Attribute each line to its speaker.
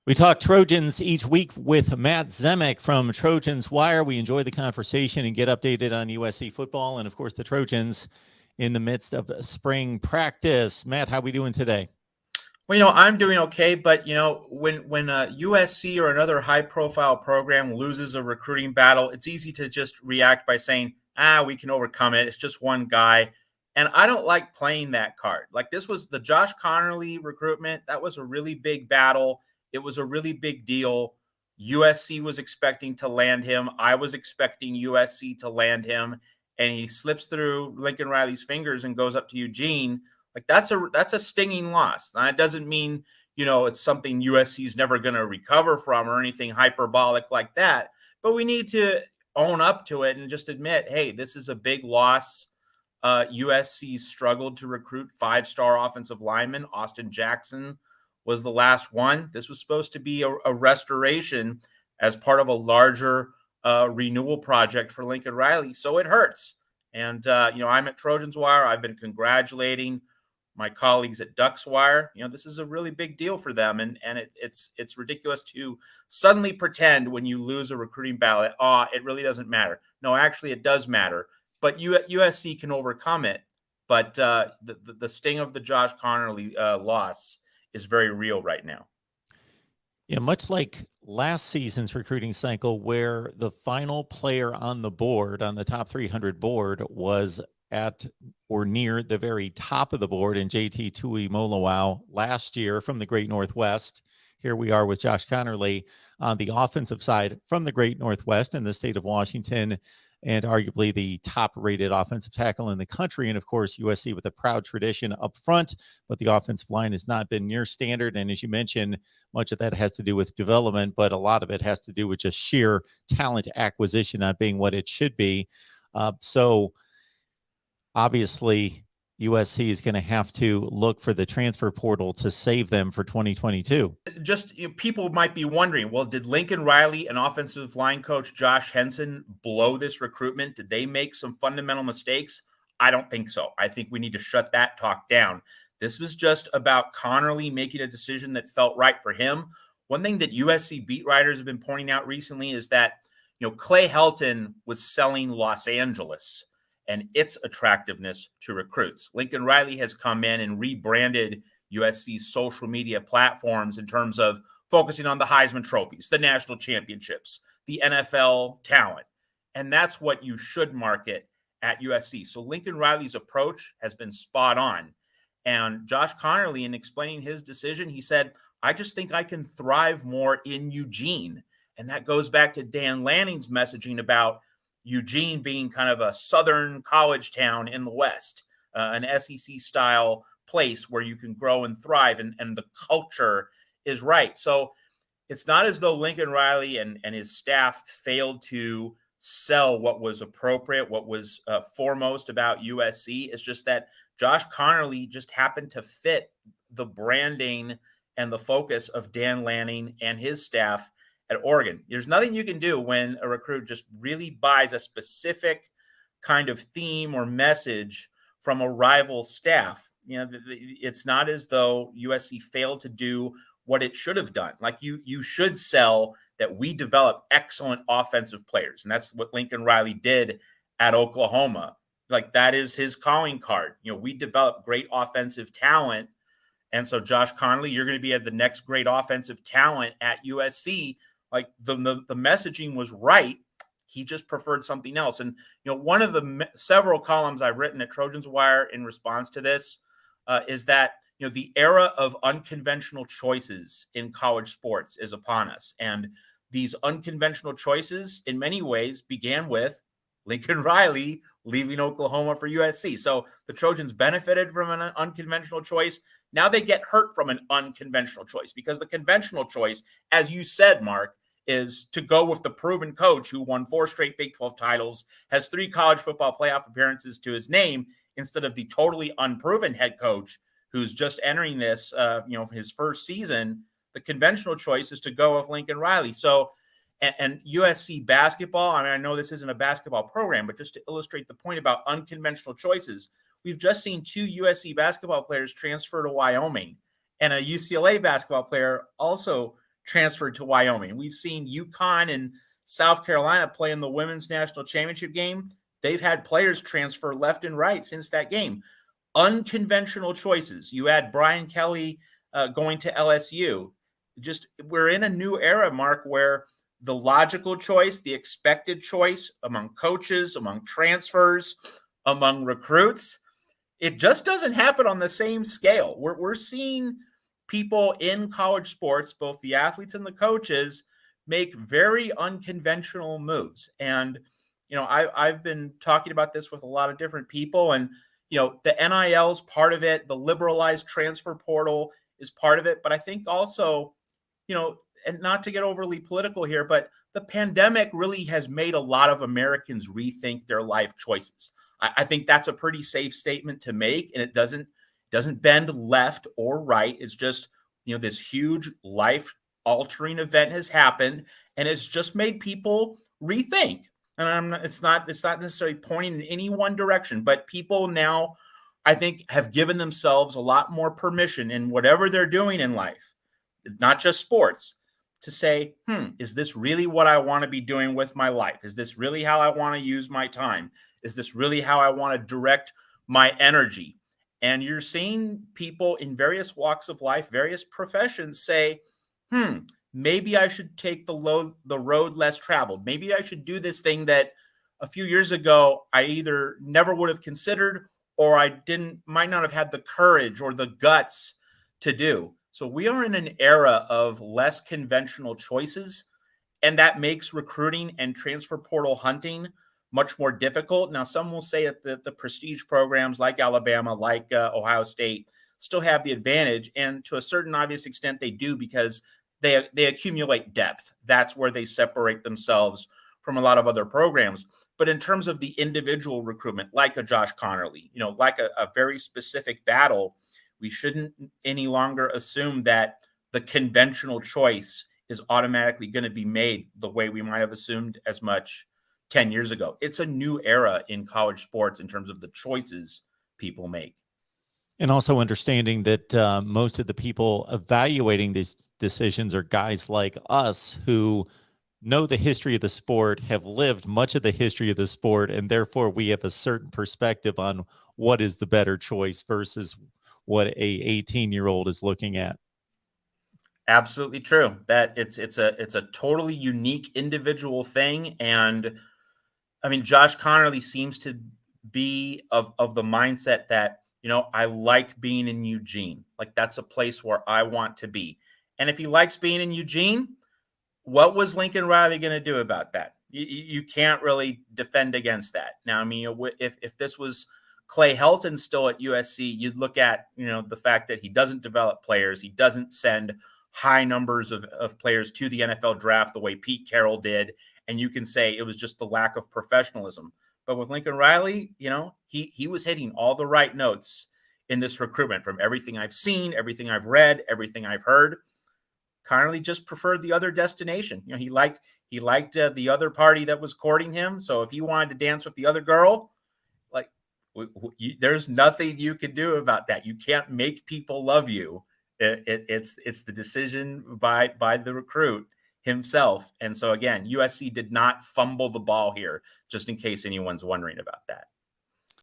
Speaker 1: We talk Trojans each week with Matt Zemek from Trojans Wire. We enjoy the conversation and get updated on USC football and, of course, the Trojans in the midst of spring practice. Matt, how are we doing today?
Speaker 2: Well, I'm doing okay, but when USC or another high-profile program loses a recruiting battle, it's easy to just react by saying, we can overcome it. It's just one guy. And I don't like playing that card. Like, this was the Josh Conerly recruitment. That was a really big battle. It was a really big deal. USC was expecting to land him. I was expecting USC to land him. And he slips through Lincoln Riley's fingers and goes up to Eugene. Like, that's a stinging loss. Now, it doesn't mean, it's something USC is never going to recover from or anything hyperbolic like that. But we need to own up to it and just admit, hey, this is a big loss. USC struggled to recruit 5-star offensive linemen. Austin Jackson was the last one. This was supposed to be a restoration as part of a larger renewal project for Lincoln Riley. So it hurts. And, I'm at Trojans Wire. I've been congratulating my colleagues at Ducks Wire. This is a really big deal for them. And it's ridiculous to suddenly pretend when you lose a recruiting ballot, it really doesn't matter. No, actually, it does matter. But USC can overcome it. But the sting of the Josh Conerly loss is very real right now.
Speaker 1: Yeah, much like last season's recruiting cycle, where the final player on the board, on the top 300 board, was at or near the very top of the board in JT Tuimoloau last year from the Great Northwest. Here we are with Josh Conerly on the offensive side from the Great Northwest in the state of Washington, and arguably the top-rated offensive tackle in the country. And, of course, USC with a proud tradition up front, but the offensive line has not been near standard. And as you mentioned, much of that has to do with development, but a lot of it has to do with just sheer talent acquisition not being what it should be. So obviously, USC is going to have to look for the transfer portal to save them for 2022.
Speaker 2: Just people might be wondering, well, did Lincoln Riley and offensive line coach Josh Henson blow this recruitment? Did they make some fundamental mistakes? I don't think so. I think we need to shut that talk down. This was just about Conerly making a decision that felt right for him. One thing that USC beat writers have been pointing out recently is that, Clay Helton was selling Los Angeles and its attractiveness to recruits. Lincoln Riley has come in and rebranded USC's social media platforms in terms of focusing on the Heisman trophies, the national championships, the NFL talent. And that's what you should market at USC. So Lincoln Riley's approach has been spot on. And Josh Conerly, in explaining his decision, he said, I just think I can thrive more in Eugene. And that goes back to Dan Lanning's messaging about Eugene being kind of a southern college town in the West, an SEC-style place where you can grow and thrive, and the culture is right. So it's not as though Lincoln Riley and his staff failed to sell what was appropriate, what was foremost about USC. It's just that Josh Conerly just happened to fit the branding and the focus of Dan Lanning and his staff at Oregon. There's nothing you can do when a recruit just really buys a specific kind of theme or message from a rival staff. It's not as though USC failed to do what it should have done. Like, you should sell that we develop excellent offensive players. And that's what Lincoln Riley did at Oklahoma. Like, that is his calling card. We develop great offensive talent. And so Josh Conerly, you're going to be at the next great offensive talent at USC. Like, the messaging was right. He just preferred something else. And, one of the several columns I've written at Trojans Wire in response to this is that, the era of unconventional choices in college sports is upon us. And these unconventional choices, in many ways, began with Lincoln Riley leaving Oklahoma for USC. So the Trojans benefited from an unconventional choice. Now they get hurt from an unconventional choice, because the conventional choice, as you said, Mark, is to go with the proven coach who won 4 straight Big 12 titles, has 3 college football playoff appearances to his name, instead of the totally unproven head coach who's just entering this, his first season. The conventional choice is to go with Lincoln Riley. So, and USC basketball, I know this isn't a basketball program, but just to illustrate the point about unconventional choices, we've just seen 2 USC basketball players transfer to Wyoming, and a UCLA basketball player also transferred to Wyoming. We've seen UConn and South Carolina play in the women's national championship game. They've had players transfer left and right since that game. Unconventional choices. You add Brian Kelly going to LSU. Just we're in a new era, Mark, where the logical choice, the expected choice among coaches, among transfers, among recruits, it just doesn't happen on the same scale. We're seeing people in college sports, both the athletes and the coaches, make very unconventional moves. And, I've been talking about this with a lot of different people, and, the NIL is part of it. The liberalized transfer portal is part of it. But I think also, and not to get overly political here, but the pandemic really has made a lot of Americans rethink their life choices. I think that's a pretty safe statement to make, and it doesn't bend left or right. It's just, this huge life altering event has happened, and it's just made people rethink. And it's not necessarily pointing in any one direction, but people now, I think, have given themselves a lot more permission in whatever they're doing in life, not just sports, to say, is this really what I want to be doing with my life? Is this really how I want to use my time? Is this really how I want to direct my energy? And you're seeing people in various walks of life, various professions say, maybe I should take the road less traveled. Maybe I should do this thing that a few years ago I either never would have considered, or I might not have had the courage or the guts to do. So we are in an era of less conventional choices, and that makes recruiting and transfer portal hunting much more difficult. Now, some will say that the prestige programs like Alabama, like Ohio State, still have the advantage, and to a certain obvious extent they do, because they accumulate depth. That's where they separate themselves from a lot of other programs. But in terms of the individual recruitment, like a Josh Conerly, like a very specific battle, we shouldn't any longer assume that the conventional choice is automatically going to be made the way we might have assumed as much 10 years ago. It's a new era in college sports in terms of the choices people make.
Speaker 1: And also understanding that most of the people evaluating these decisions are guys like us who know the history of the sport, have lived much of the history of the sport, and therefore we have a certain perspective on what is the better choice versus what a 18-year-old is looking at.
Speaker 2: Absolutely true. That it's a totally unique individual thing. And I mean, Josh Conerly seems to be of the mindset that, I like being in Eugene. Like, that's a place where I want to be. And if he likes being in Eugene, what was Lincoln Riley going to do about that? You can't really defend against that. Now, I mean, if this was Clay Helton still at USC, you'd look at, the fact that he doesn't develop players. He doesn't send high numbers of players to the NFL draft the way Pete Carroll did. And you can say it was just the lack of professionalism. But with Lincoln Riley, he was hitting all the right notes in this recruitment. From everything I've seen, everything I've read, everything I've heard, Conerly just preferred the other destination. He liked the other party that was courting him. So if he wanted to dance with the other girl, like, there's nothing you can do about that. You can't make people love you. It's the decision by the recruit himself. And so again, USC did not fumble the ball here, just in case anyone's wondering about that.